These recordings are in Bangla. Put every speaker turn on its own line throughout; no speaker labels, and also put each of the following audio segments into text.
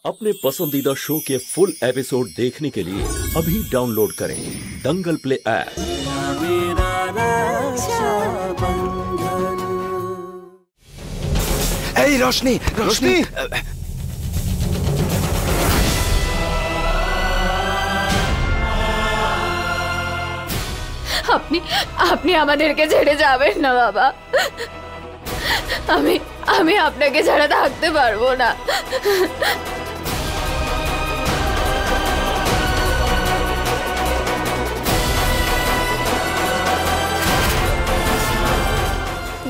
अपने पसंदीदा शो के फुल एपिसोड देखने के लिए अभी डाउनलोड करें दंगल प्ले ऐप।
ए रोशनी, रोशनी,
আপনি আপনি আমাদেরকে ছেড়ে যাবেন না বাবা। আমি আপনাকে ছাড়া থাকতে পারবো না।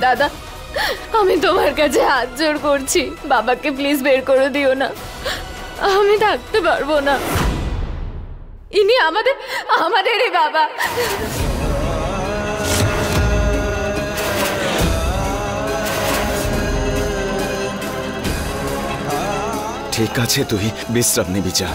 দাদা, আমি তোমার কাছে হাত জোড় করছি, বাবাকে প্লিজ বের করে দিও না, আমি থাকতে পারবো না। ইনি আমাদেরই বাবা।
ঠিক আছে, তুই বিশ্রাম নিবি যা।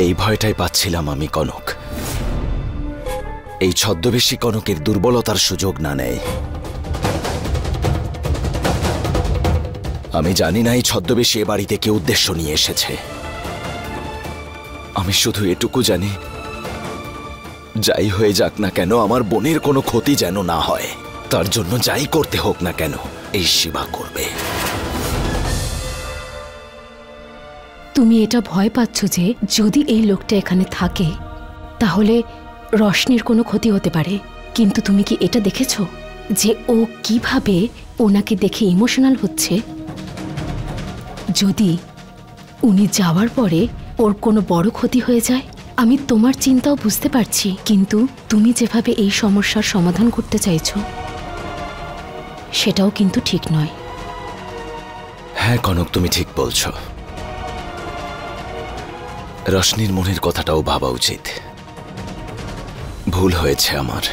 এই ভয়টাই পাচ্ছিলাম আমি কনক, এই ছদ্মবেশী কনকের দুর্বলতার সুযোগ না নেয়। আমি জানি না এই ছদ্মবেশী এ বাড়িতে কে উদ্দেশ্য নিয়ে এসেছে। আমি শুধু এটুকু জানি, যাই হয়ে যাক না কেন আমার বোনের কোনো ক্ষতি যেন না হয়। তার জন্য যাই করতে হোক না কেন এই শিবা করবে।
তুমি এটা ভয় পাচ্ছ যে যদি এই লোকটা এখানে থাকে তাহলে রশনির কোনো ক্ষতি হতে পারে, কিন্তু তুমি কি এটা দেখেছো যে ও কিভাবে ওনাকে দেখে ইমোশনাল হচ্ছে? যদি উনি যাওয়ার পরে ওর কোনো বড় ক্ষতি হয়ে যায়, আমি তোমার চিন্তাও বুঝতে পারছি, কিন্তু তুমি যেভাবে এই সমস্যার সমাধান করতে চাইছো সেটাও কিন্তু ঠিক নয়।
হ্যাঁ কনক, তুমি ঠিক বলছো। রশনির মনের কথাটাও ভাবা উচিত। ভুল হয়েছে আমার,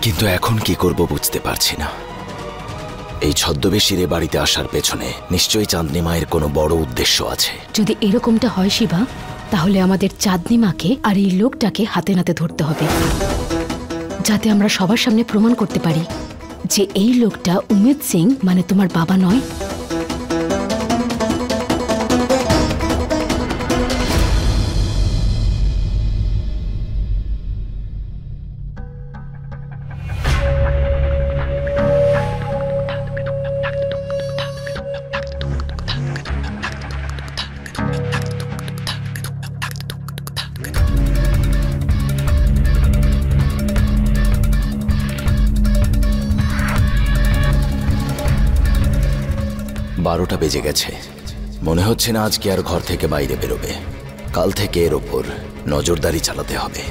কিন্তু এখন কি করব বুঝতে পারছি না। এই ছদ্মবেশীর এ বাড়িতে আসার পেছনে নিশ্চয়ই চাঁদনি মায়ের কোনো বড় উদ্দেশ্য আছে।
যদি এরকমটা হয় শিবা, তাহলে আমাদের চাঁদনি মাকে আর এই লোকটাকে হাতে নাতে ধরতে হবে, যাতে আমরা সবার সামনে প্রমাণ করতে পারি যে এই লোকটা উমেদ সিং মানে তোমার বাবা নয়।
বারোটা বেজে গেছে, মনে হচ্ছে না আজকে আর ঘর থেকে বাইরে বেরোবে। কাল থেকে এর ওপর নজরদারি চালাতে হবে।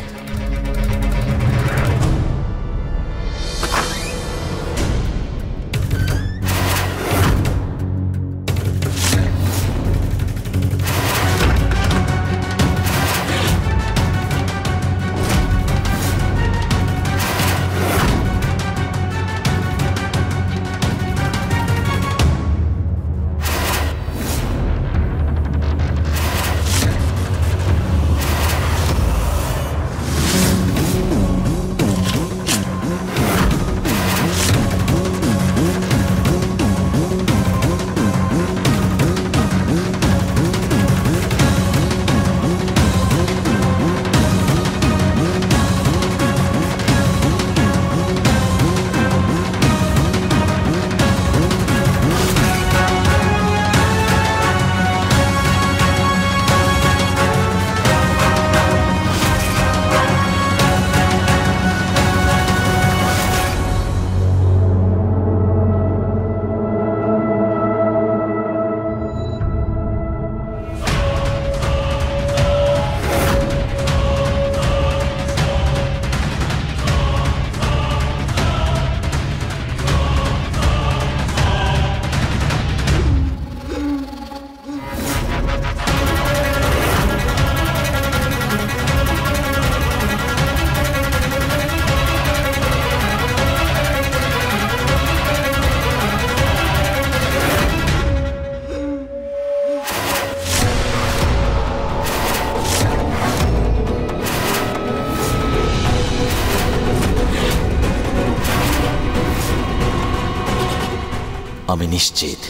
আমি নিশ্চিত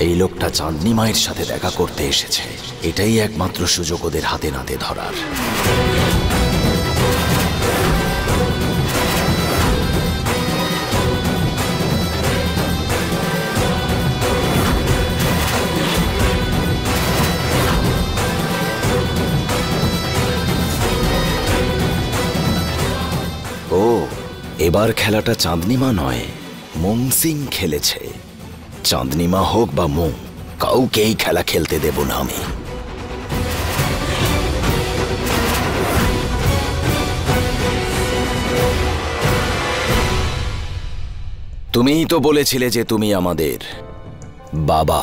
এই লোকটা চাঁদনি মায়ের সাথে দেখা করতে এসেছে। এটাই একমাত্র সুযোগ ওদের হাতে নাতে ধরার। ও, এবার খেলাটা চাঁদনিমা নয়, মুংসিং খেলেছে। চাঁদনিমা হোক বা মুং, কাউকেই খেলা খেলতে দেব না আমি। তুমিই তো বলেছিলে যে তুমি আমাদের বাবা।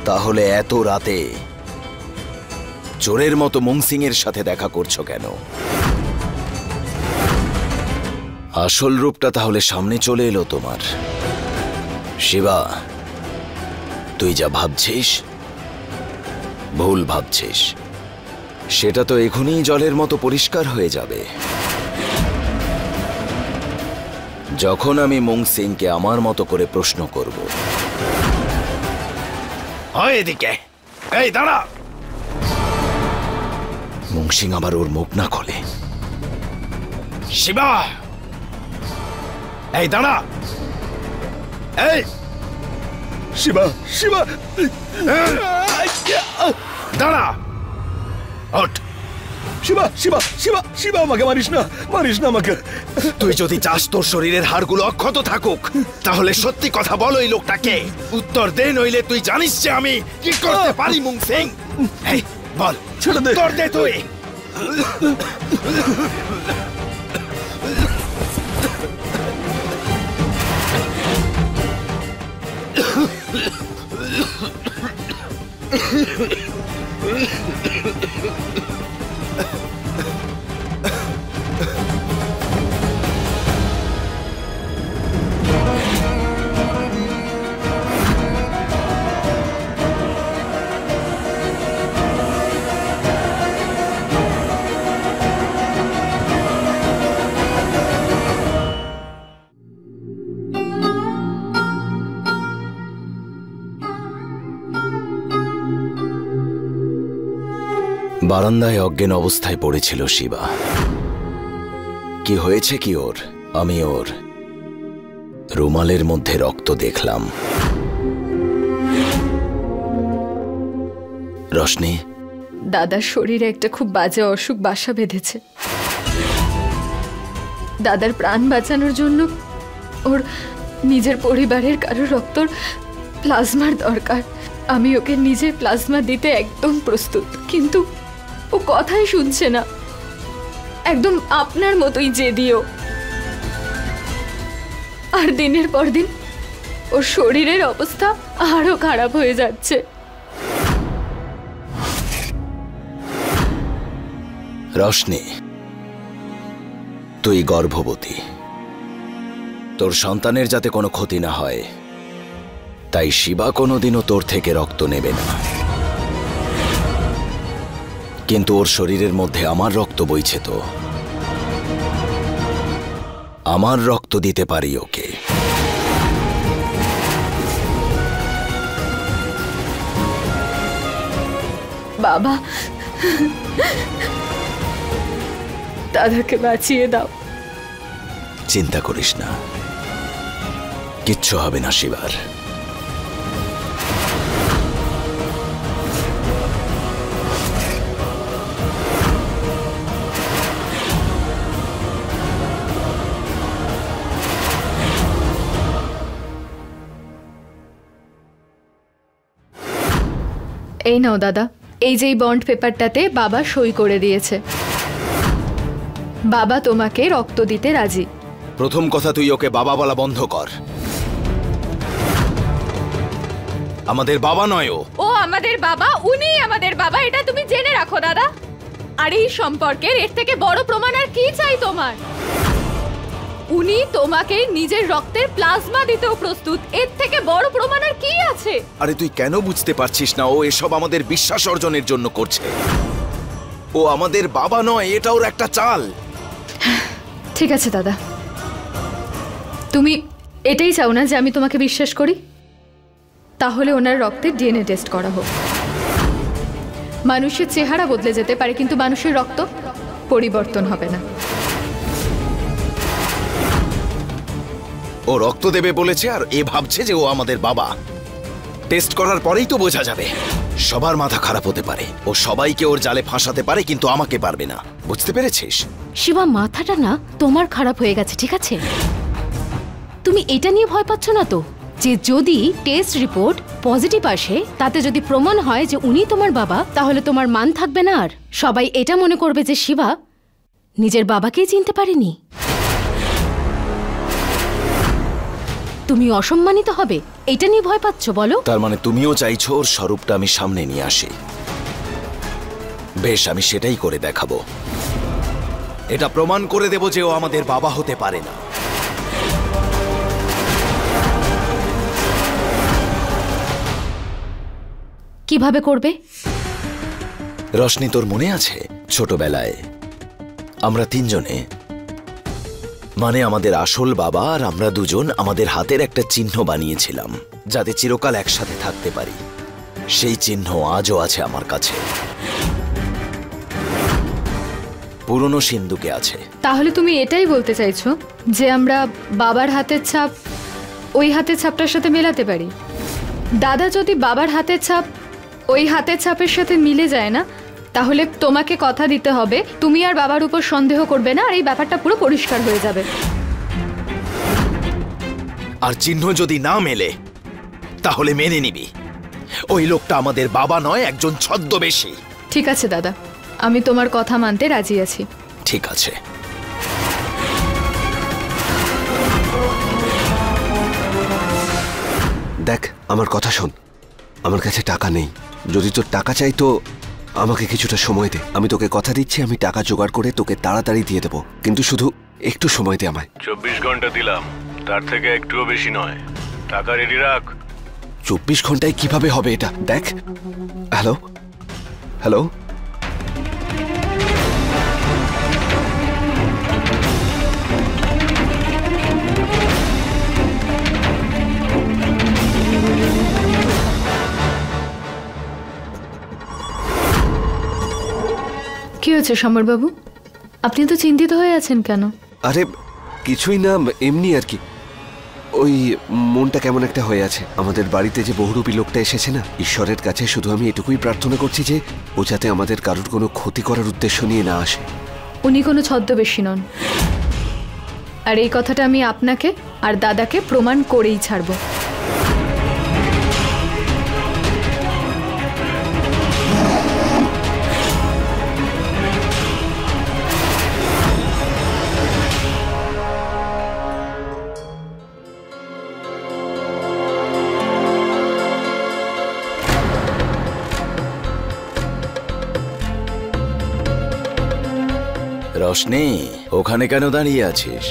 তাহলে এত রাতে চোরের মতো মুংসিং এর সাথে দেখা করছো কেন? আসল রূপটা তাহলে সামনে চলে এলো তোমার। শিবা, তুই যা ভাবছিস ভুল ভাবছিস। সেটা তো এখনই জলের মতো পরিষ্কার হয়ে যাবে যখন আমি মুংসিংকে আমার মতো করে প্রশ্ন করব। হয় এদিকে, এই দাঁড়া। মুংসিং আবার ওর মুখ না খোলে। শিবা, এই দাঁড়া। এই
শিবা, শিবা,
দাঁড়া, ওঠ।
শিবা, শিবা, শিবা, শিবা, আমাকে মারিস না, মারিস না আমাকে।
তুই যদি চাস তোর শরীরের হাড়গুলো অক্ষত থাকুক, তাহলে সত্যি কথা বল, এই লোকটাকে উত্তর দে, নইলে তুই জানিস যে আমি কি করতে পারি। মুংসিং, এই বল,
ছেড়ে দে,
উত্তর দে তুই। বারান্দায় অজ্ঞান অবস্থায় পড়েছিল শিবা। কি হয়েছে কি ওর? আমি ওর রুমালের মধ্যে রক্ত দেখলাম। রশনি,
দাদার শরীরে একটা খুব বাজে অসুখ বাসা বেঁধেছে। দাদার প্রাণ বাঁচানোর জন্য ওর নিজের পরিবারের কারো রক্তর প্লাজমার দরকার। আমি ওকে নিজের প্লাজমা দিতে একদম প্রস্তুত, কিন্তু ও কথাই শুনছে না। একদম আপনার মতোই জেদিও। আর দিনের পর দিন ওর শরীরের অবস্থা আরো খারাপ হয়ে যাচ্ছে।
রশনি, তুই গর্ভবতী। তোর সন্তানের যাতে কোনো ক্ষতি না হয়, তাই শিবা কোনোদিনও তোর থেকে রক্ত নেবে না। কিন্তু ওর শরীরের মধ্যে আমার রক্ত বইছে, তো আমার রক্ত দিতে পারি ওকে।
বাবা, দাদাকে বাঁচিয়ে দাও।
চিন্তা করিস না, কিচ্ছু হবে না শিবার।
এই নাও দাদা, এই যে বন্ড পেপারটাতে বাবা সই করে দিয়েছে। বাবা তোমাকে রক্ত দিতে রাজি।
প্রথম কথা, তুই ওকে বাবা বলা বন্ধ কর। আমাদের বাবা নয় ও।
ও আমাদের বাবা, উনিই আমাদের বাবা, এটা তুমি জেনে রাখো দাদা। আর এই সম্পর্কের এর থেকে বড় প্রমাণ আর কি চাই তোমার? উনি তোমাকে নিজের রক্তের প্লাজমা দিতেও প্রস্তুত, এর থেকে বড় প্রমাণ আর কি আছে?
আরে তুই কেন বুঝতে পারছিস না? ও এসব আমাদের বিশ্বাস অর্জনের জন্য করছে। ও আমাদের বাবা নয়, এটা ওর একটা চাল।
ঠিক আছে দাদা, তুমি এটাই চাও না যে আমি তোমাকে বিশ্বাস করি? তাহলে ওনার রক্তে ডিএনএ টেস্ট করা হোক। মানুষের চেহারা বদলে যেতে পারে, কিন্তু মানুষের রক্ত পরিবর্তন হবে না।
ও রক্ত দেবে বলেছে আর এ ভাবছে যে ও আমাদের বাবা। টেস্ট করার পরেই তো বোঝা যাবে। সবার মাথা খারাপ হতে পারে, ও সবাইকে ওর জালে ফাঁসাতে পারে, কিন্তু আমাকে পারবে না। বুঝতে পেরেছিস?
শিবা, মাথাটা না তোমার খারাপ হয়ে গেছে, ঠিক আছে? তুমি এটা নিয়ে ভয় পাচ্ছ না তো যে যদি টেস্ট রিপোর্ট পজিটিভ আসে, তাতে যদি প্রমাণ হয় যে উনি তোমার বাবা, তাহলে তোমার মান থাকবে না, আর সবাই এটা মনে করবে যে শিবা নিজের বাবাকেই চিনতে পারেনি। তুমি অসম্মানিত হবে, এটা নিয়ে ভয় পাচ্ছ বলো?
তার মানে তুমিও চাইছো ওর স্বরূপটা আমি সামনে নিয়ে আসি? বেশ, আমি সেটাই করে দেখাবো। এটা প্রমাণ করে দেব যে ও আমাদের বাবা হতে পারে না।
কিভাবে করবে?
রশনি, তোর মনে আছে ছোটবেলায় আমরা তিনজনে, মানে আমাদের আসল বাবা আর আমরা দুজন, আমাদের হাতের একটা চিহ্ন বানিয়েছিলাম যাতে চিরকাল একসাথে থাকতে পারি। সেই চিহ্ন আজও আছে আমার কাছে, পুরনো সিন্ধুকে আছে।
তাহলে তুমি এটাই বলতে চাইছো যে আমরা বাবার হাতের ছাপ ওই হাতের ছাপটার সাথে মেলাতে পারি? দাদা, যদি বাবার হাতের ছাপ ওই হাতের ছাপের সাথে মিলে যায় না, তাহলে তোমাকে কথা দিতে হবে তুমি আর বাবার উপর সন্দেহ করবে না, আর এই ব্যাপারটা পুরো পরিষ্কার হয়ে যাবে।
আর চিহ্ন যদি না মেলে তাহলে মেনে নিবি ওই লোকটা আমাদের বাবা নয়, একজন ছদ্মবেশী।
ঠিক আছে দাদা, আমি তোমার কথা মানতে রাজি আছি।
ঠিক আছে।
দেখ, আমার কথা শোন, আমার কাছে টাকা নেই। যদি তোর টাকা চাই তো আমাকে কিছুটা সময় দে। আমি তোকে কথা দিচ্ছি, আমি টাকা জোগাড় করে তোকে তাড়াতাড়ি দিয়ে দেবো, কিন্তু শুধু একটু সময় দে আমায়।
24 ঘন্টা দিলাম, তার থেকে একটুও বেশি নয়। টাকা রেডি রাখ।
24 ঘন্টায় কিভাবে হবে এটা? দেখ, হ্যালো হ্যালো,
কি হয়েছে সমরবাবু? আপনি তো চিন্তিত হয়ে আছেন কেন?
আরে কিছুই না, এমনি আর কি। ওই মনটা কেমন একটা হয়ে আছে। আমাদের বাড়িতে যে বহুরূপী লোকটা এসেছে না, ঈশ্বরের কাছে শুধু আমি এটুকুই প্রার্থনা করছি যে ও যাতে আমাদের কারোর কোনো ক্ষতি করার উদ্দেশ্য নিয়ে না আসে।
উনি কোনো ছদ্মবেশী নন, আর এই কথাটা আমি আপনাকে আর দাদাকে প্রমাণ করেই ছাড়ব।
রশনি, ওখানে কেন দাঁড়িয়ে আছিস?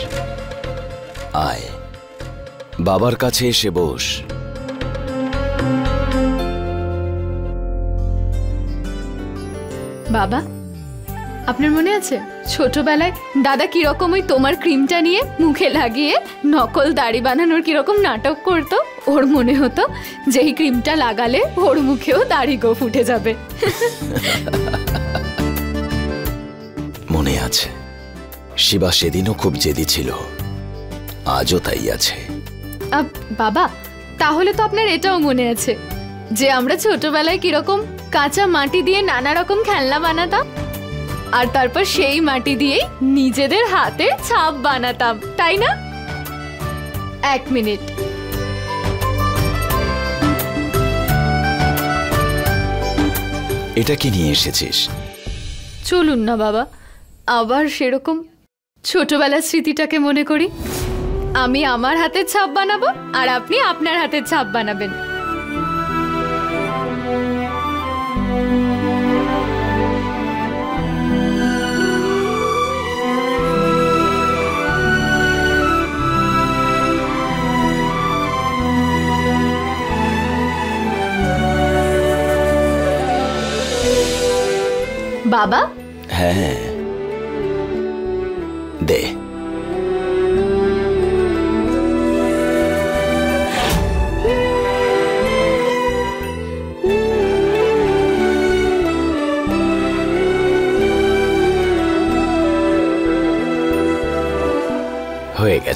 আয়, বাবার কাছে এসে বস।
বাবা, আপনার মনে আছে ছোটবেলায় দাদা কিরকম ওই তোমার ক্রিমটা নিয়ে মুখে লাগিয়ে নকল দাড়ি বানানোর কিরকম নাটক করতো? ওর মনে হতো যে এই ক্রিমটা লাগালে ওর মুখেও দাড়ি গো ফুটে যাবে।
মনে আছে, শিবা সেদিনও খুব জেদি ছিল, আজও তাই আছে।
বাবা, তাহলে তো আপনার এটাও মনে আছে যে আমরা ছোটবেলায় কিরকম কাঁচা মাটি দিয়ে নানা রকম খেলনা বানাতাম, আর তারপর সেই মাটি দিয়েই নিজেদের হাতে ছাপ বানাতাম, তাই না? এক মিনিট,
এটা কি নিয়ে এসেছিস?
চলুন না বাবা, আবার সেরকম ছোটবেলার স্মৃতিটাকে মনে করি। আমি আমার হাতের ছাপ বানাবো আর আপনি আপনার হাতের ছাপ বানাবেন। বাবা,
হ্যাঁ, দে।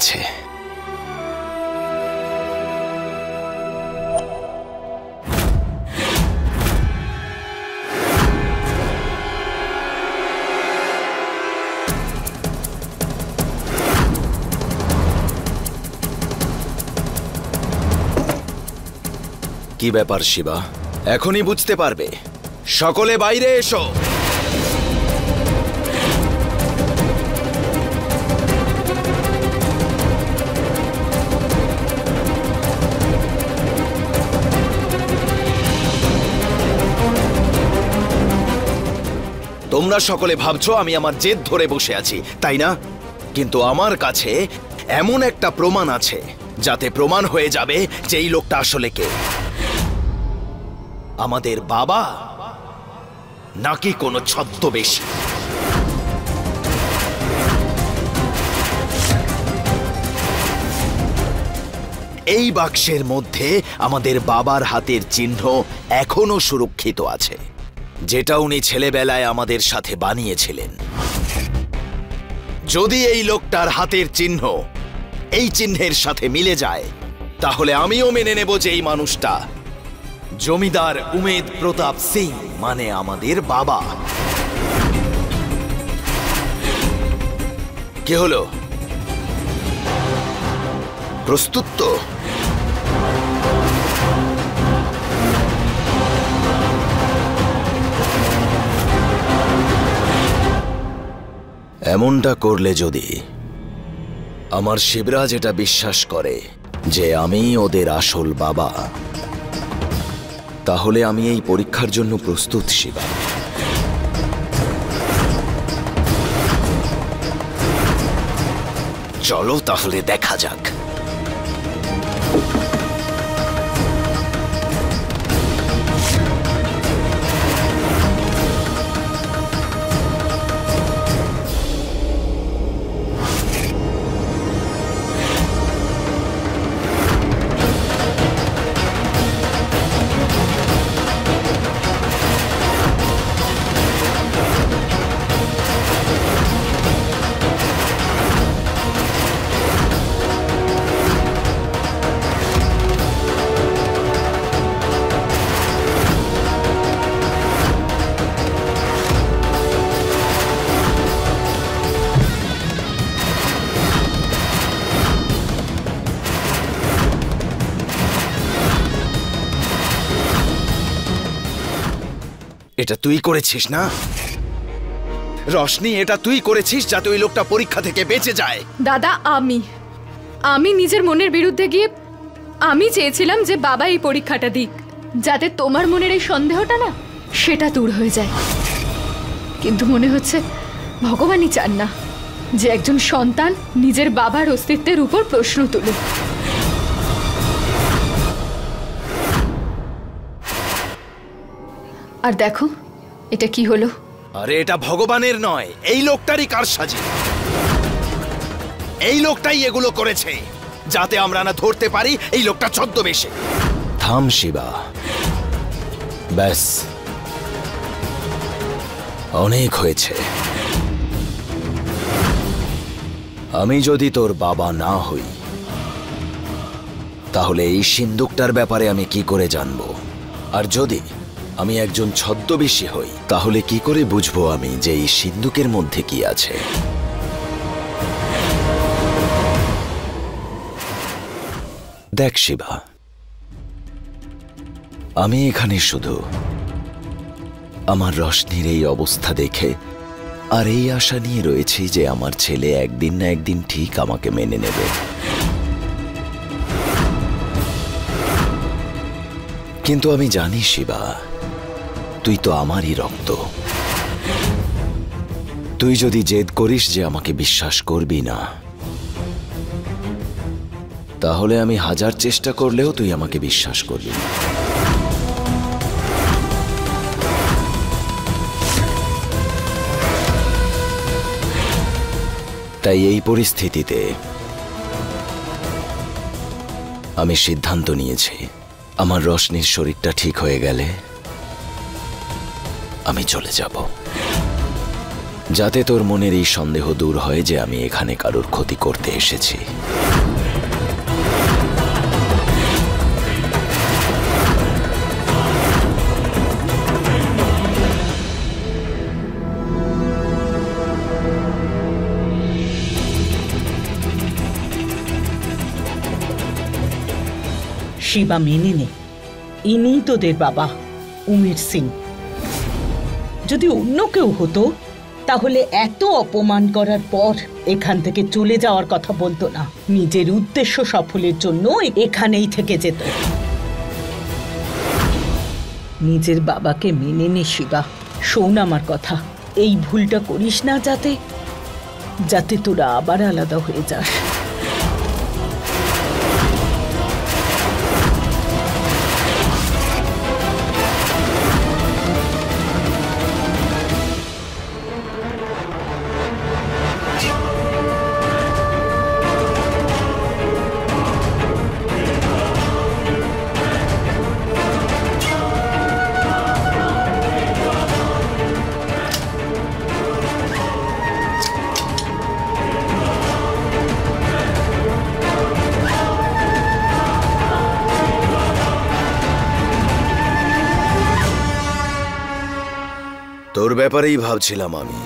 আছে। কি ব্যাপার শিবা? এখনই বুঝতে পারবে। সকলে বাইরে এসো। তোমরা সকলে ভাবছো আমি আমার জেদ ধরে বসে আছি, তাই না? কিন্তু আমার কাছে এমন একটা প্রমাণ আছে যাতে প্রমাণ হয়ে যাবে যে এই লোকটা আসলে কে। আমাদের বাবা নাকি কোনো ছদ্মবেশী। এই বাক্সের মধ্যে আমাদের বাবার হাতের চিহ্ন এখনো সুরক্ষিত আছে, যেটা উনি ছেলেবেলায় আমাদের সাথে বানিয়েছিলেন। যদি এই লোকটার হাতের চিহ্ন এই চিহ্নের সাথে মিলে যায়, তাহলে আমিও মেনে নেব যে এই মানুষটা জমিদার উমেদ প্রতাপ সিং, মানে আমাদের বাবা। কি হলো, প্রস্তুত তো? এমনটা করলে যদি আমার শিবরাজ এটা বিশ্বাস করে যে আমি ওদের আসল বাবা, তাহলে আমি এই পরীক্ষার জন্য প্রস্তুত শিবা। চলো তাহলে দেখা যাক। এটা তুই করেছিস না রশনি? এটা তুই করেছিস যাতে ওই লোকটা পরীক্ষা থেকে বেঁচে যায়।
দাদা, আমি নিজের মনের বিরুদ্ধে গিয়ে আমি চেয়েছিলাম যে বাবা এই পরীক্ষাটা দিক, যাতে তোমার মনের এই সন্দেহটা না সেটা দূর হয়ে যায়। কিন্তু মনে হচ্ছে ভগবানই চান না যে একজন সন্তান নিজের বাবার অস্তিত্বের উপর প্রশ্ন তুলুক। আর দেখো এটা কি হলো।
আরে এটা ভগবানের নয়, এই লোকটারই কারসাজি। এই লোকটাই এগুলো করেছে যাতে আমরা না ধরতে পারি এই লোকটা ছদ্মবেশে। থাম শিবা, ব্যাস অনেক হয়েছে। আমি যদি তোর বাবা না হই, তাহলে এই সিন্দুকটার ব্যাপারে আমি কি করে জানবো? আর যদি আমি একজন ছদ্মবেশী হই, তাহলে কি করে বুঝবো আমি যে এই সিন্দুকের মধ্যে কি আছে? দেখ শিবা, আমি এখানে শুধু আমার রশনির এই অবস্থা দেখে আর এই আশা নিয়ে রয়েছি যে আমার ছেলে একদিন না একদিন ঠিক আমাকে মেনে নেবে। কিন্তু আমি জানি শিবা, তুই তো আমারই রক্ত। তুই যদি জেদ করিস যে আমাকে বিশ্বাস করবি না, তাহলে আমি হাজার চেষ্টা করলেও তুই আমাকে বিশ্বাস করবি না। তাই এই পরিস্থিতিতে আমি সিদ্ধান্ত নিয়েছি, আমার রশনির শরীরটা ঠিক হয়ে গেলে আমি চলে যাব। যাতে তোর মনের এই সন্দেহ দূর হয় যে আমি এখানে কারোর ক্ষতি করতে এসেছি।
শিবা, মেনে নে, ইনিই তোদের বাবা, উমের সিং। যদি অন্য কেউ হতো তাহলে এত অপমান করার পর এখান থেকে চলে যাওয়ার কথা বলতো না, নিজের উদ্দেশ্য সফলের জন্য এখানেই থেকে যেত। নিজের বাবাকে মেনে নে শিবা। শোন আমার কথা, এই ভুলটা করিস না, যাতে তোরা আবার আলাদা হয়ে যাস।
তোর ব্যাপারেই ভাবছিলাম আমি।